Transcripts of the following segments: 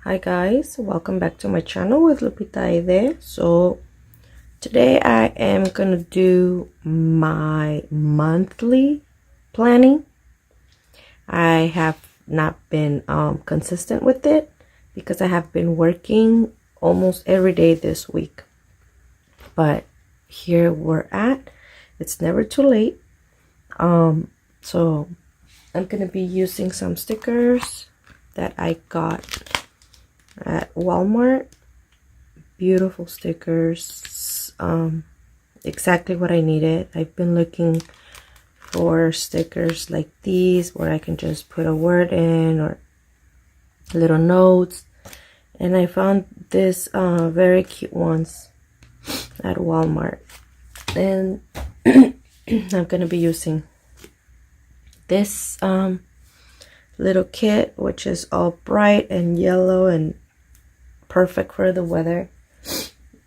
Hi guys, welcome back to my channel with Lupita Aide. So today I am gonna do my monthly planning. I have not been consistent with it because I have been working almost every day this week, but here we're at. It's never too late. So I'm gonna be using some stickers that I got at Walmart. Beautiful stickers, exactly what I needed. I've been looking for stickers like these where I can just put a word in or little notes, and I found this very cute ones at Walmart, and I'm gonna be using this little kit, which is all bright and yellow and perfect for the weather.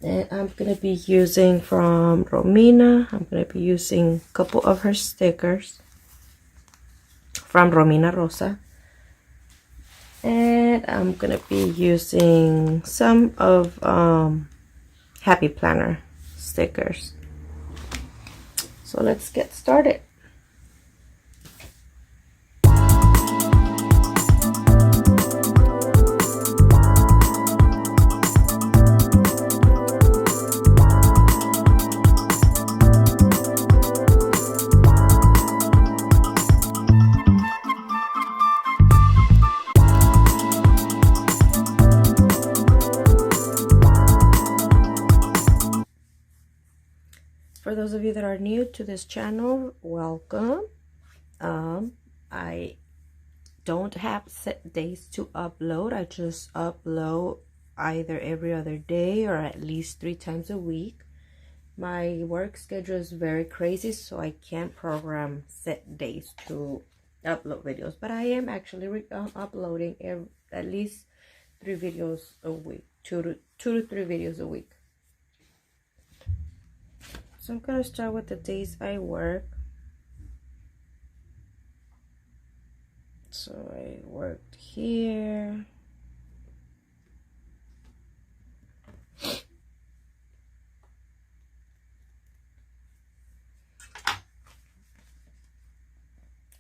And I'm going to be using from Romina. I'm going to be using a couple of her stickers from Romina Rosa. And I'm going to be using some of Happy Planner stickers. So let's get started. For those of you that are new to this channel, welcome. I don't have set days to upload. I just upload either every other day or at least 3 times a week. My work schedule is very crazy, so I can't program set days to upload videos, but I am actually uploading at least 3 videos a week, two to 3 videos a week. So I'm gonna start with the days I work. So I worked here.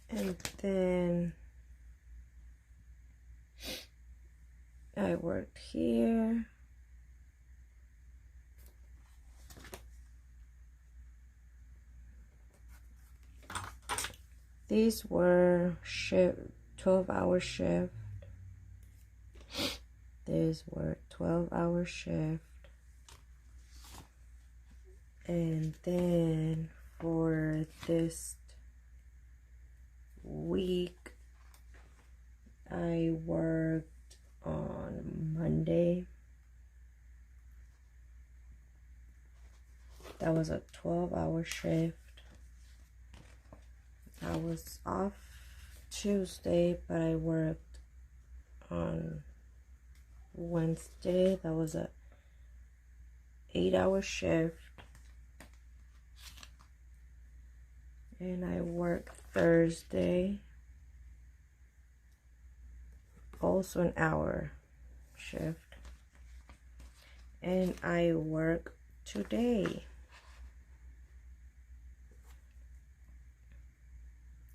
And then I worked here. These were 12-hour shift. These were 12-hour shift. And then for this week, I worked on Monday. That was a 12-hour shift. I was off Tuesday, but I worked on Wednesday. That was a 8-hour shift. And I worked Thursday, also an hour shift. And I work today,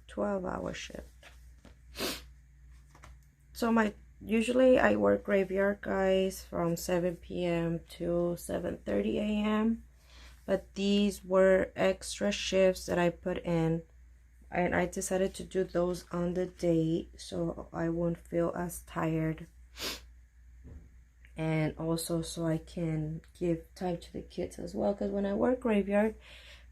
12-hour shift. So usually I work graveyard, guys, from 7 p.m. to 7:30 a.m. But these were extra shifts that I put in, and I decided to do those on the day so I won't feel as tired, and also so I can give time to the kids as well, because when I work graveyard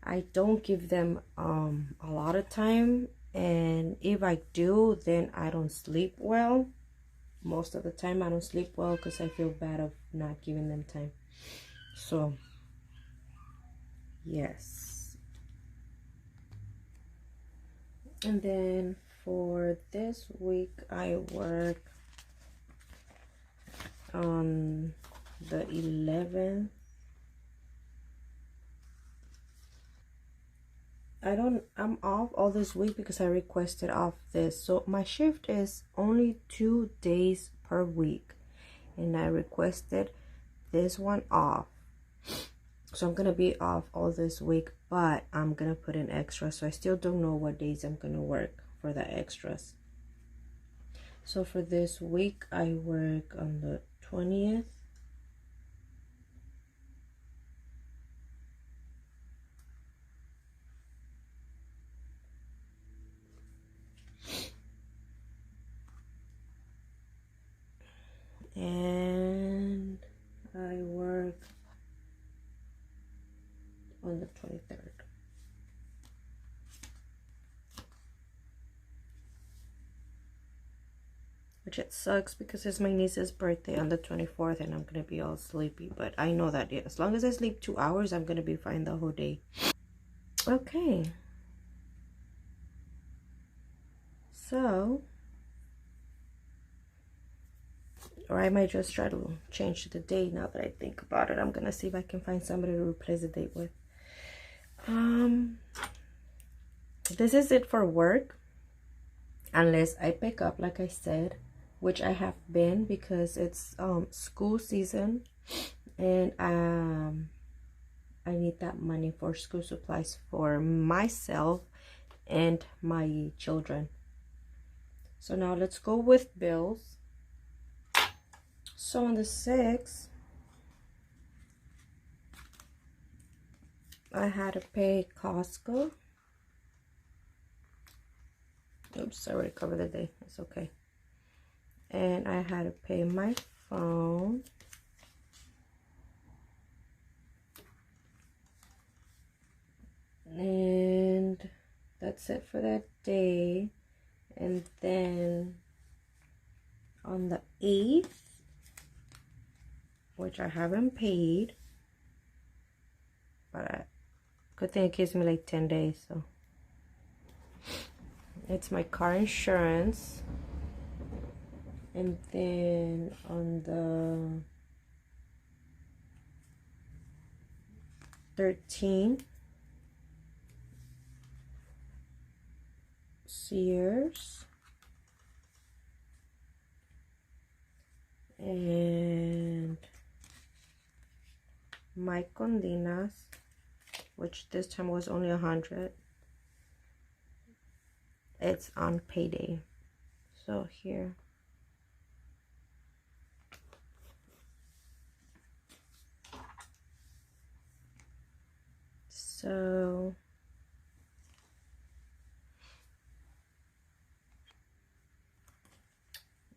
I don't give them a lot of time, and if I do, then I don't sleep well. Most of the time I don't sleep well because I feel bad of not giving them time. So yes. And then for this week I work on the 11th. I'm off all this week because I requested off this. So my shift is only 2 days per week. and I requested this one off. So I'm gonna be off all this week, but I'm gonna put in extra, so I still don't know what days I'm gonna work for the extras. So for this week I work on the 20th, and I work on the 23rd. Which it sucks because it's my niece's birthday on the 24th and I'm gonna be all sleepy, but I know that as long as I sleep 2 hours, I'm gonna be fine the whole day. Okay, so, or I might just try to change the date now that I think about it. I'm gonna see if I can find somebody to replace the date with. This is it for work, unless I pick up, like I said, which I have been, because it's school season, and I need that money for school supplies for myself and my children. So now let's go with bills. So on the 6th, I had to pay Costco. Oops, I already covered the day. It's okay. And I had to pay my phone. And that's it for that day. And then on the 8th, which I haven't paid, but good thing it gives me like 10 days, so it's my car insurance. And then on the 13th, Sears, and my Condinas, which this time was only 100. It's on payday, so here. So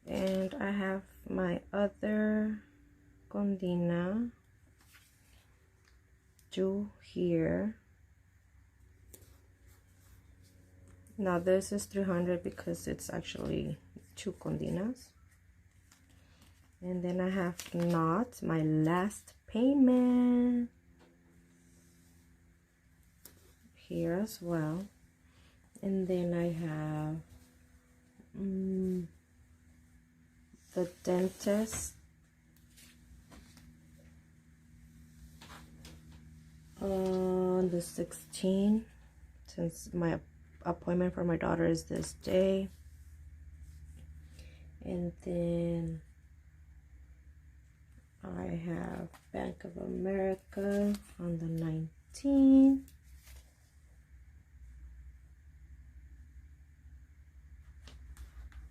and I have my other Condina due here. Now this is 300 because it's actually 2 Condinas. And then I have not my last payment here as well. And then I have the dentist on the 16th, since my appointment for my daughter is this day. And then I have Bank of America on the 19th.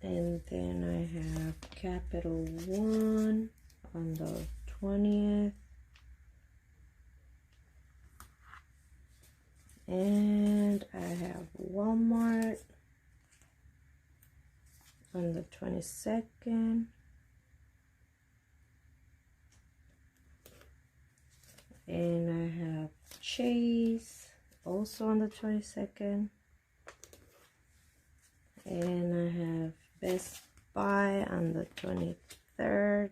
And then I have Capital One on the 20th. And I have Walmart on the 22nd. And I have Chase also on the 22nd. And I have Best Buy on the 23rd.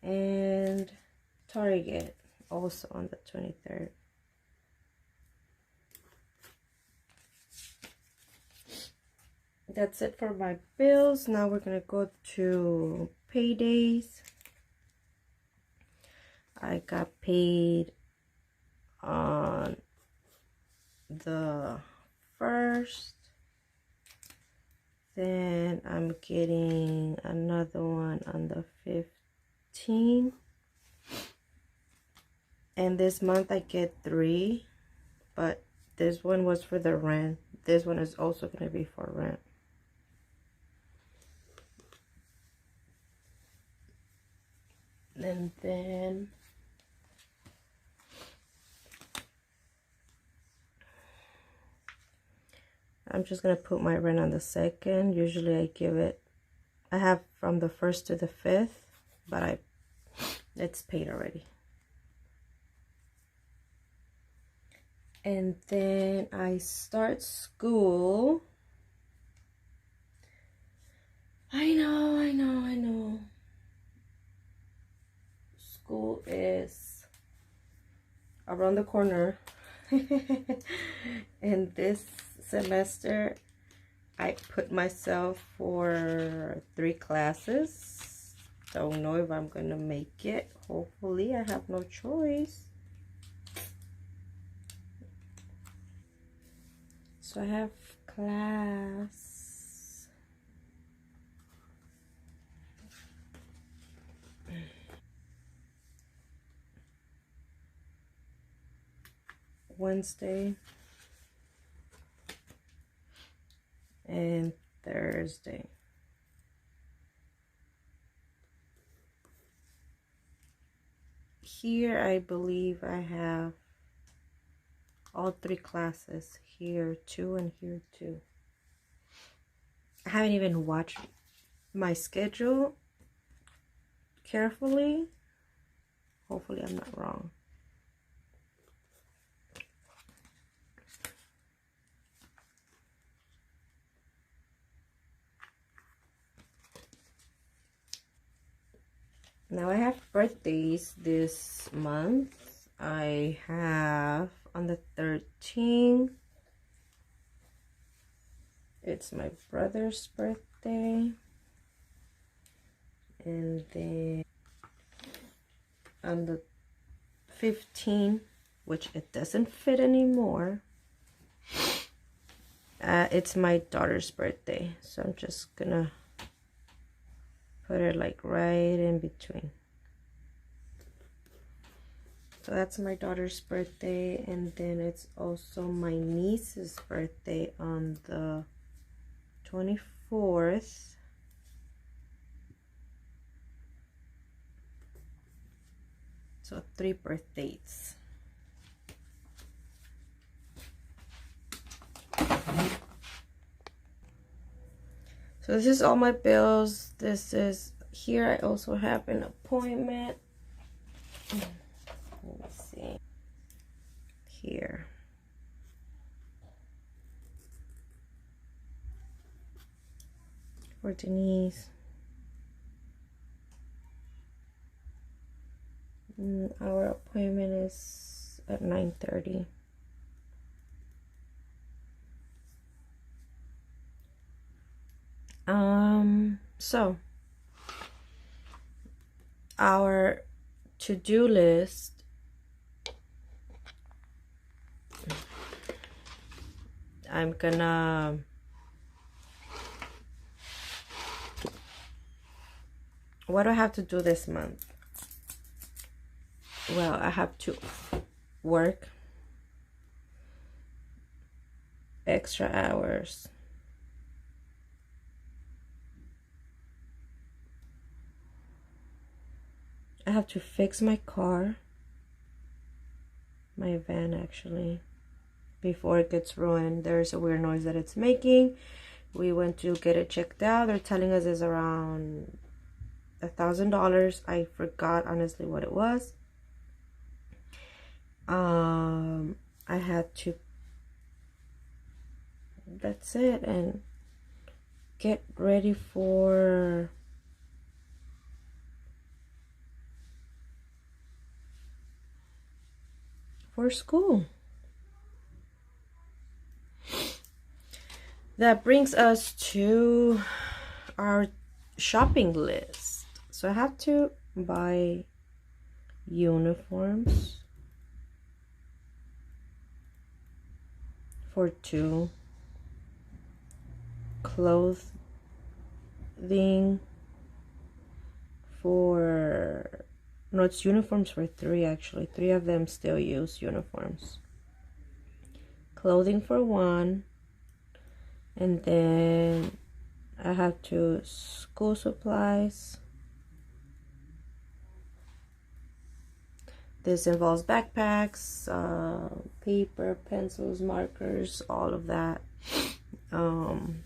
And Target also on the 23rd. That's it for my bills. Now we're gonna go to paydays. I got paid on the 1st, then I'm getting another one on the 15th. And this month I get 3, but this one was for the rent. This one is also going to be for rent. And then I'm just going to put my rent on the 2nd. Usually I have from the 1st to the 5th, but it's paid already. And then I start school. I know. School is around the corner. And this semester I put myself for 3 classes. Don't know if I'm gonna make it. Hopefully. I have no choice. So I have class Wednesday and Thursday. Here I believe I have all 3 classes. Here 2 and here 2. I haven't even watched my schedule carefully. Hopefully I'm not wrong. Now I have birthdays this month. I have on the 13th, it's my brother's birthday. And then on the 15th, which it doesn't fit anymore, it's my daughter's birthday. So I'm just gonna put it like right in between. So that's my daughter's birthday, and then it's also my niece's birthday on the 24th. So 3 birthdays. So this is all my bills. This is here. I also have an appointment. Let me see. Here. For Denise. Our appointment is at 9:30. So our to-do list, I'm gonna what do I have to do this month? Well, I have to work extra hours. I have to fix my car, my van actually, before it gets ruined. There's a weird noise that it's making. We went to get it checked out. They're telling us it's around $1,000. I forgot honestly what it was. I had to, that's it, and get ready for school. That brings us to our shopping list. So I have to buy uniforms for 2, clothes clothing for, no, it's uniforms for 3 actually. 3 of them still use uniforms. Clothing for 1, and then I have 2 school supplies. This involves backpacks, paper, pencils, markers, all of that. And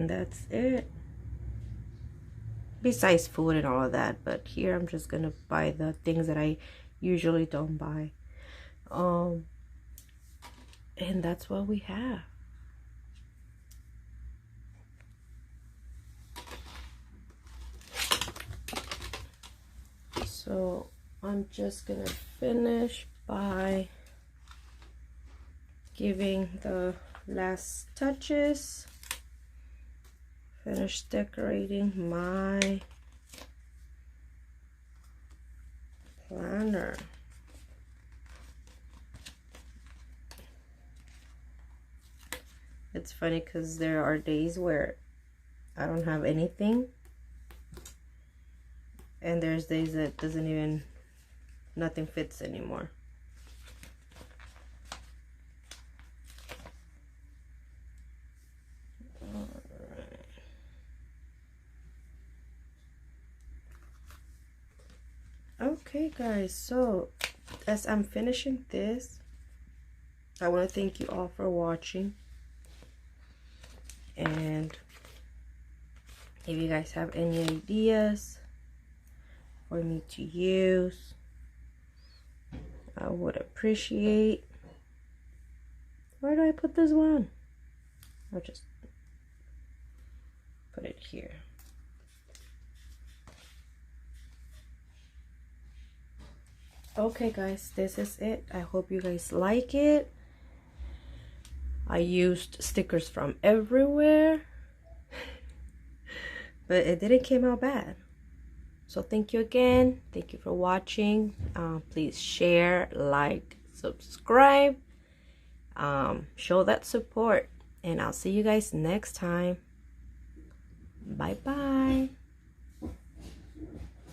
that's it. Besides food and all of that, but here I'm just gonna buy the things that I usually don't buy. And that's what we have. So I'm just gonna finish by giving the last touches. Finish decorating my planner. It's funny because there are days where I don't have anything, and there's days that nothing fits anymore. Okay guys, so as I'm finishing this, I want to thank you all for watching, and if you guys have any ideas for me to use, I would appreciate. Where do I put this one? I'll just put it here. Okay guys, this is it. I hope you guys like it. I used stickers from everywhere, but it didn't come out bad. So thank you again. Thank you for watching. Please share, like, subscribe, show that support, and I'll see you guys next time. Bye bye.